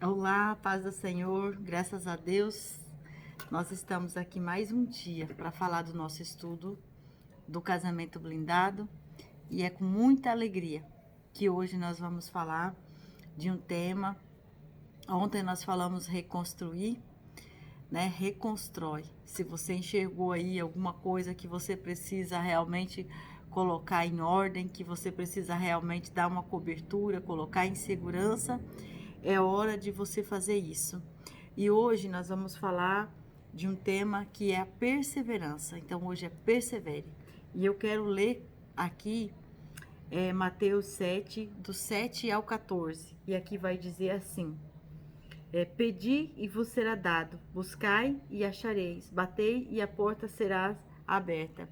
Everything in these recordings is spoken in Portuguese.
Olá, paz do Senhor, graças a Deus. Nós estamos aqui mais um dia para falar do nosso estudo do casamento blindado e é com muita alegria que hoje nós vamos falar de um tema. Ontem nós falamos reconstruir, né? Reconstrói. Se você enxergou aí alguma coisa que você precisa realmente colocar em ordem, que você precisa realmente dar uma cobertura, colocar em segurança, é hora de você fazer isso. E hoje nós vamos falar de um tema que é a perseverança. Então hoje é persevere. E eu quero ler aqui Mateus 7, do 7 ao 14. E aqui vai dizer assim: pedi e vos será dado, buscai e achareis, batei e a porta será aberta.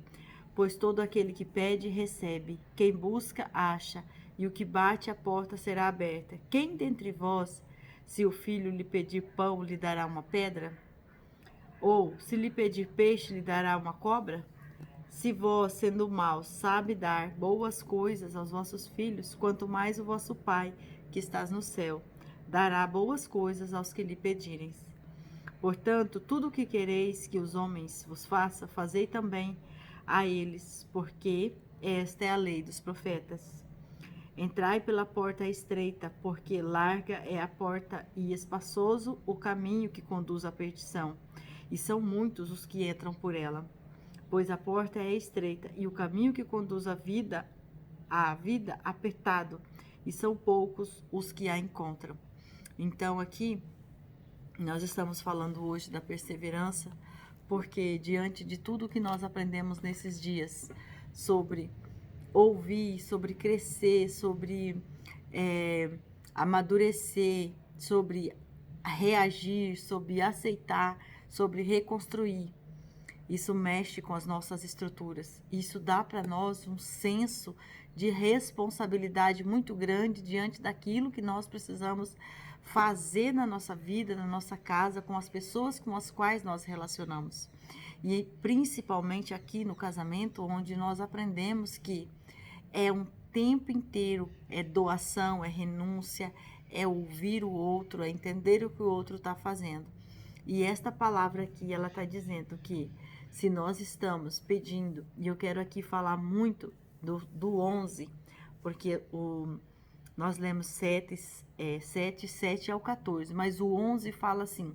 Pois todo aquele que pede, recebe, quem busca, acha, e o que bate, a porta será aberta. Quem dentre vós, se o filho lhe pedir pão, lhe dará uma pedra? Ou, se lhe pedir peixe, lhe dará uma cobra? Se vós, sendo maus, sabe dar boas coisas aos vossos filhos, quanto mais o vosso Pai, que estás no céu, dará boas coisas aos que lhe pedirem. Portanto, tudo o que quereis que os homens vos façam, fazei também a eles, porque esta é a lei dos profetas. Entrai pela porta estreita, porque larga é a porta e espaçoso o caminho que conduz à perdição, e são muitos os que entram por ela. Pois a porta é estreita e o caminho que conduz à vida apertado, e são poucos os que a encontram. Então aqui nós estamos falando hoje da perseverança, porque diante de tudo que nós aprendemos nesses dias sobre ouvir, sobre crescer, sobre amadurecer, sobre reagir, sobre aceitar, sobre reconstruir, isso mexe com as nossas estruturas. Isso dá para nós um senso de responsabilidade muito grande diante daquilo que nós precisamos fazer na nossa vida, na nossa casa, com as pessoas com as quais nós relacionamos. E principalmente aqui no casamento, onde nós aprendemos que é um tempo inteiro, é doação, é renúncia, é ouvir o outro, é entender o que o outro está fazendo. E esta palavra aqui, ela está dizendo que se nós estamos pedindo, e eu quero aqui falar muito do 11, porque nós lemos 7 ao 14, mas o 11 fala assim: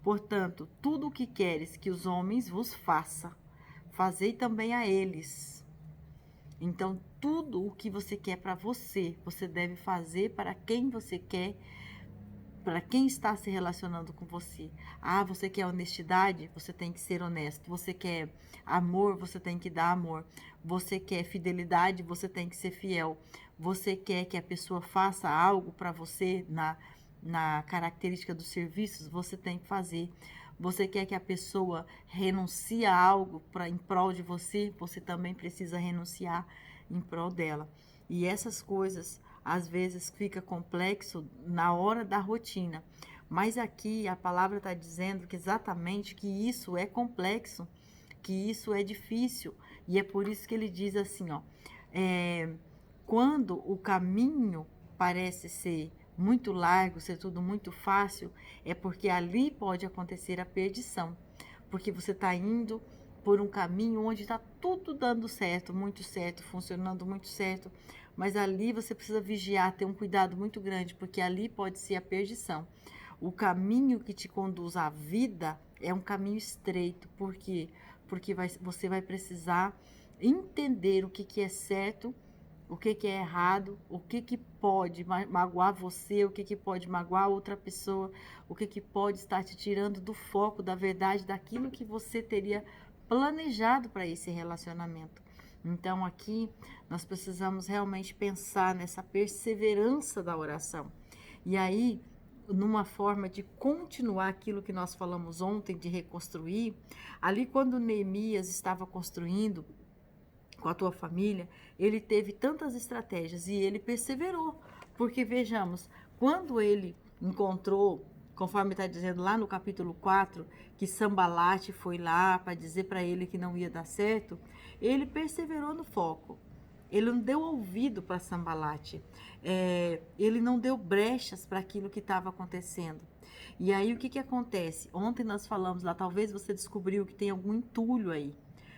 portanto, tudo o que queres que os homens vos façam, fazei também a eles. Então, tudo o que você quer para você, você deve fazer para quem você quer, para quem está se relacionando com você. Ah, você quer honestidade? Você tem que ser honesto. Você quer amor? Você tem que dar amor. Você quer fidelidade? Você tem que ser fiel. Você quer que a pessoa faça algo para você na característica dos serviços? Você tem que fazer. Você quer que a pessoa renuncie a algo em prol de você? Você também precisa renunciar em prol dela. E essas coisas às vezes fica complexo na hora da rotina. Mas aqui a palavra está dizendo que exatamente que isso é complexo, que isso é difícil. E é por isso que ele diz assim, ó, quando o caminho parece ser muito largo, ser tudo muito fácil, é porque ali pode acontecer a perdição. Porque você está indo por um caminho onde está tudo dando certo, muito certo, funcionando muito certo, mas ali você precisa vigiar, ter um cuidado muito grande, porque ali pode ser a perdição. O caminho que te conduz à vida é um caminho estreito, por quê? Porque você vai precisar entender o que é certo, o que é errado, o que pode magoar você, o que pode magoar outra pessoa, o que pode estar te tirando do foco, da verdade, daquilo que você teria planejado para esse relacionamento. Então aqui nós precisamos realmente pensar nessa perseverança da oração. E aí, numa forma de continuar aquilo que nós falamos ontem, de reconstruir, ali quando Neemias estava construindo com a tua família, ele teve tantas estratégias e ele perseverou. Porque vejamos, quando ele encontrou, conforme está dizendo lá no capítulo 4, que Sambalate foi lá para dizer para ele que não ia dar certo, ele perseverou no foco. Ele não deu ouvido para Sambalate. Ele não deu brechas para aquilo que estava acontecendo. E aí o que, que acontece? Ontem nós falamos lá, talvez você descobriu que tem algum entulho aí.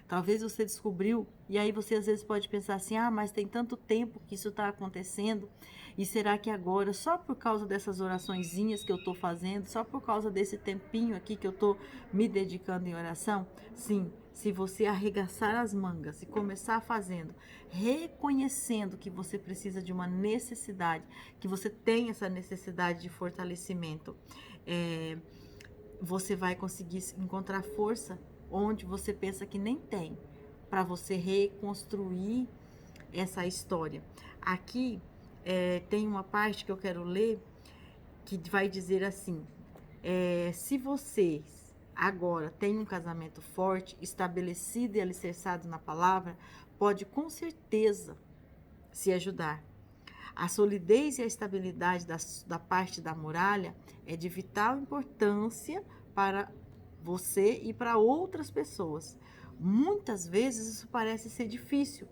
Talvez você descobriu, e aí você às vezes pode pensar assim, mas tem tanto tempo que isso está acontecendo, e será que agora, só por causa dessas oraçõezinhas que eu estou fazendo, só por causa desse tempinho aqui que eu estou me dedicando em oração? Sim, se você arregaçar as mangas e começar fazendo, reconhecendo que você precisa de uma necessidade, que você tem essa necessidade de fortalecimento, você vai conseguir encontrar força onde você pensa que nem tem, para você reconstruir essa história. Aqui tem uma parte que eu quero ler que vai dizer assim: se vocês agora têm um casamento forte, estabelecido e alicerçado na palavra, pode com certeza se ajudar. A solidez e a estabilidade da parte da muralha é de vital importância para você e para outras pessoas. Muitas vezes isso parece ser difícil,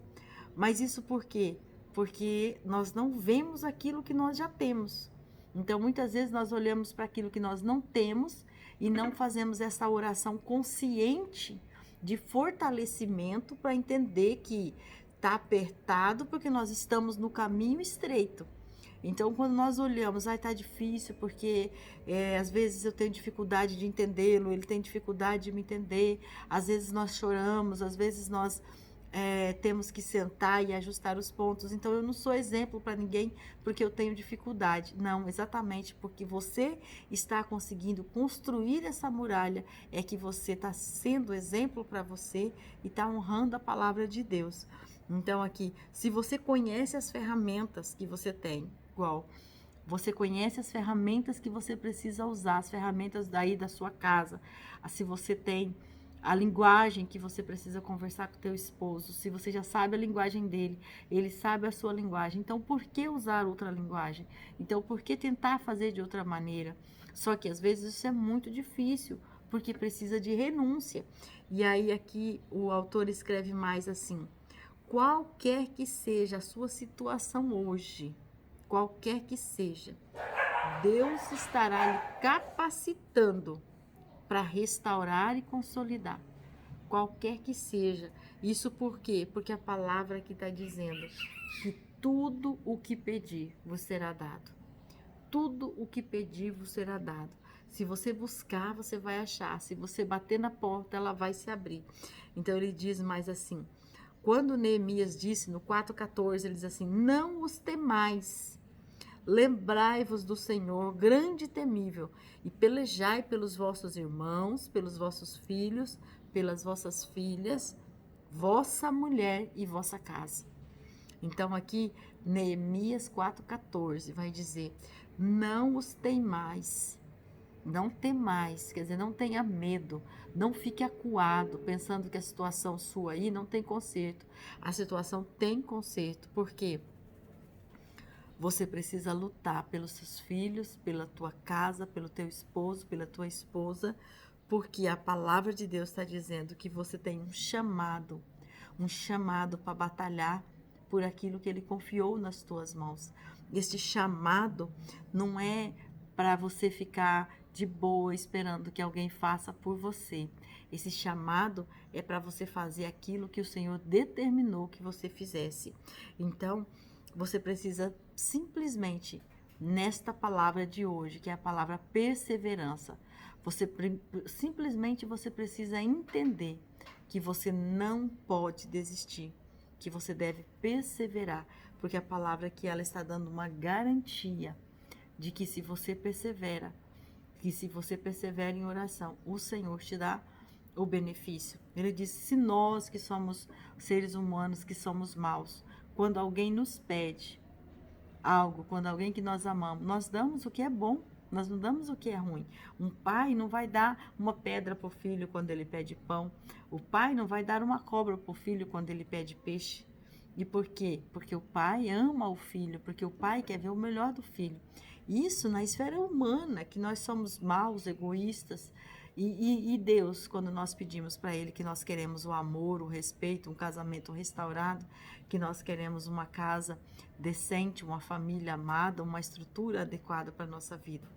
mas isso por quê? Porque nós não vemos aquilo que nós já temos. Então, muitas vezes nós olhamos para aquilo que nós não temos e não fazemos essa oração consciente de fortalecimento para entender que está apertado porque nós estamos no caminho estreito. Então, quando nós olhamos, está difícil porque às vezes eu tenho dificuldade de entendê-lo, ele tem dificuldade de me entender, às vezes nós choramos, às vezes nós temos que sentar e ajustar os pontos. Então, eu não sou exemplo para ninguém porque eu tenho dificuldade. Não, exatamente porque você está conseguindo construir essa muralha, é que você está sendo exemplo para você e está honrando a palavra de Deus. Então, aqui, se você conhece as ferramentas que você tem, igual, você conhece as ferramentas que você precisa usar, as ferramentas daí da sua casa, se você tem a linguagem que você precisa conversar com o teu esposo, se você já sabe a linguagem dele, ele sabe a sua linguagem, então por que usar outra linguagem? Então por que tentar fazer de outra maneira? Só que às vezes isso é muito difícil, porque precisa de renúncia. E aí aqui o autor escreve mais assim: qualquer que seja a sua situação hoje, qualquer que seja, Deus estará lhe capacitando para restaurar e consolidar, qualquer que seja. Isso por quê? Porque a palavra aqui está dizendo que tudo o que pedir vos será dado. Tudo o que pedir vos será dado. Se você buscar, você vai achar. Se você bater na porta, ela vai se abrir. Então ele diz mais assim: quando Neemias disse no 4,14, ele diz assim: não os temais, lembrai-vos do Senhor, grande e temível, e pelejai pelos vossos irmãos, pelos vossos filhos, pelas vossas filhas, vossa mulher e vossa casa. Então aqui, Neemias 4,14 vai dizer: não os temais, não temais, quer dizer, não tenha medo, não fique acuado, pensando que a situação sua aí não tem conserto. A situação tem conserto, por quê? Você precisa lutar pelos seus filhos, pela tua casa, pelo teu esposo, pela tua esposa, porque a palavra de Deus está dizendo que você tem um chamado para batalhar por aquilo que Ele confiou nas tuas mãos. Este chamado não é para você ficar de boa esperando que alguém faça por você. Esse chamado é para você fazer aquilo que o Senhor determinou que você fizesse. Então, você precisa simplesmente, nesta palavra de hoje, que é a palavra perseverança, simplesmente você precisa entender que você não pode desistir, que você deve perseverar, porque a palavra aqui ela está dando uma garantia de que se você persevera, em oração, o Senhor te dá o benefício. Ele diz: se nós que somos seres humanos, que somos maus, quando alguém nos pede algo, quando alguém que nós amamos, nós damos o que é bom, nós não damos o que é ruim. Um pai não vai dar uma pedra para o filho quando ele pede pão. O pai não vai dar uma cobra para o filho quando ele pede peixe. E por quê? Porque o pai ama o filho, porque o pai quer ver o melhor do filho. Isso na esfera humana, que nós somos maus, egoístas, E Deus, quando nós pedimos para Ele que nós queremos o amor, o respeito, um casamento restaurado, que nós queremos uma casa decente, uma família amada, uma estrutura adequada para a nossa vida.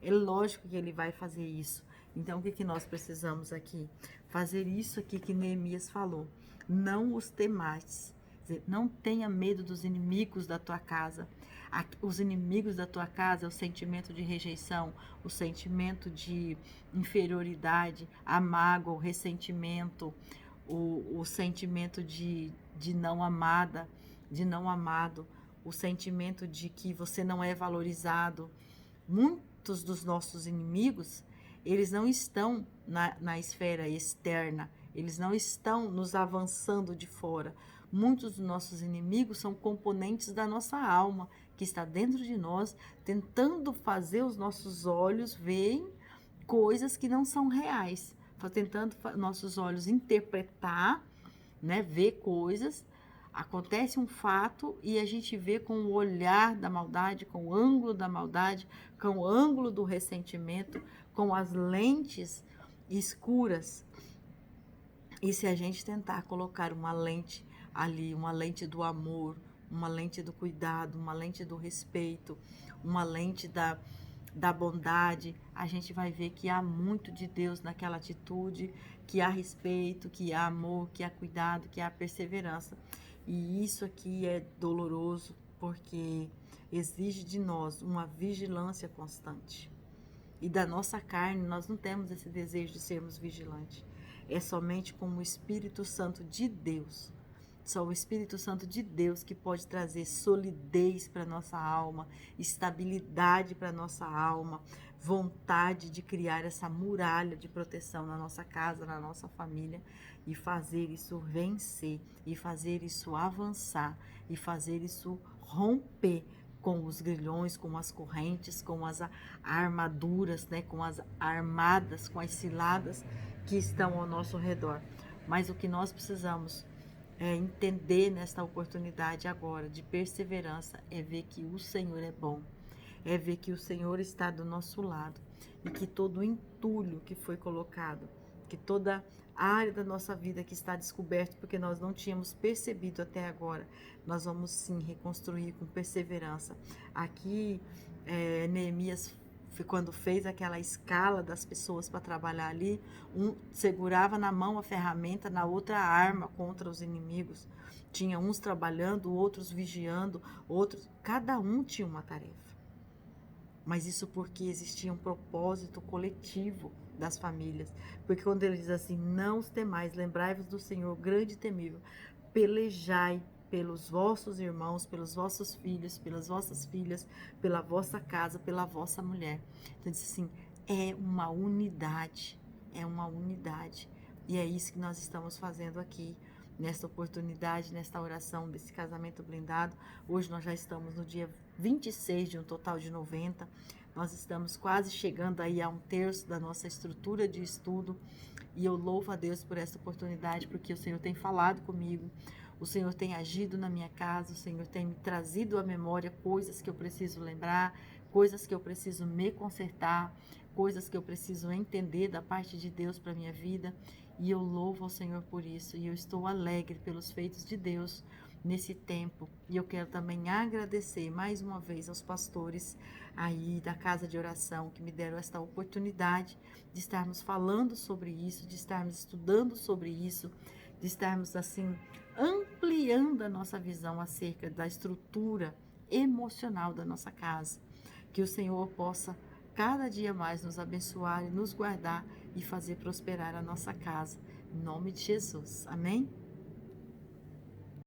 É lógico que Ele vai fazer isso. Então, o que nós precisamos aqui? Fazer isso aqui que Neemias falou. Não os temais. Não tenha medo dos inimigos da tua casa. Os inimigos da tua casa é o sentimento de rejeição, o sentimento de inferioridade, a mágoa, o ressentimento, o sentimento de não amada, de não amado, o sentimento de que você não é valorizado. Muitos dos nossos inimigos, eles não estão na esfera externa, eles não estão nos avançando de fora. Muitos dos nossos inimigos são componentes da nossa alma, que está dentro de nós, tentando fazer os nossos olhos verem coisas que não são reais, tentando nossos olhos interpretar, né, ver coisas. Acontece um fato e a gente vê com o olhar da maldade, com o ângulo da maldade, com o ângulo do ressentimento, com as lentes escuras. E se a gente tentar colocar uma lente ali, uma lente do amor, uma lente do cuidado, uma lente do respeito, uma lente da bondade, a gente vai ver que há muito de Deus naquela atitude, que há respeito, que há amor, que há cuidado, que há perseverança. E isso aqui é doloroso, porque exige de nós uma vigilância constante. E da nossa carne, nós não temos esse desejo de sermos vigilantes. É somente com o Espírito Santo de Deus. Só o Espírito Santo de Deus que pode trazer solidez para a nossa alma, estabilidade para a nossa alma, vontade de criar essa muralha de proteção na nossa casa, na nossa família, e fazer isso vencer, e fazer isso avançar, e fazer isso romper com os grilhões, com as correntes, com as armaduras, né, com as armadas, com as ciladas que estão ao nosso redor. Mas o que nós precisamos entender nesta oportunidade agora de perseverança é ver que o Senhor é bom, é ver que o Senhor está do nosso lado e que todo o entulho que foi colocado, que toda a área da nossa vida que está descoberta porque nós não tínhamos percebido até agora, nós vamos sim reconstruir com perseverança. Aqui Neemias, quando fez aquela escala das pessoas para trabalhar ali, um segurava na mão a ferramenta, na outra a arma contra os inimigos. Tinha uns trabalhando, outros vigiando, outros, cada um tinha uma tarefa. Mas isso porque existia um propósito coletivo das famílias. Porque quando ele diz assim, não os temais, lembrai-vos do Senhor, grande e temível, pelejai pelos vossos irmãos, pelos vossos filhos, pelas vossas filhas, pela vossa casa, pela vossa mulher. Então, diz assim, é uma unidade, é uma unidade. E é isso que nós estamos fazendo aqui, nesta oportunidade, nesta oração desse casamento blindado. Hoje nós já estamos no dia 26 de um total de 90. Nós estamos quase chegando aí a 1/3 da nossa estrutura de estudo. E eu louvo a Deus por essa oportunidade, porque o Senhor tem falado comigo. O Senhor tem agido na minha casa, o Senhor tem me trazido à memória coisas que eu preciso lembrar, coisas que eu preciso me consertar, coisas que eu preciso entender da parte de Deus para a minha vida. E eu louvo ao Senhor por isso. E eu estou alegre pelos feitos de Deus nesse tempo. E eu quero também agradecer mais uma vez aos pastores aí da Casa de Oração que me deram esta oportunidade de estarmos falando sobre isso, de estarmos estudando sobre isso, de estarmos assim ampliando a nossa visão acerca da estrutura emocional da nossa casa. Que o Senhor possa cada dia mais nos abençoar e nos guardar e fazer prosperar a nossa casa. Em nome de Jesus. Amém?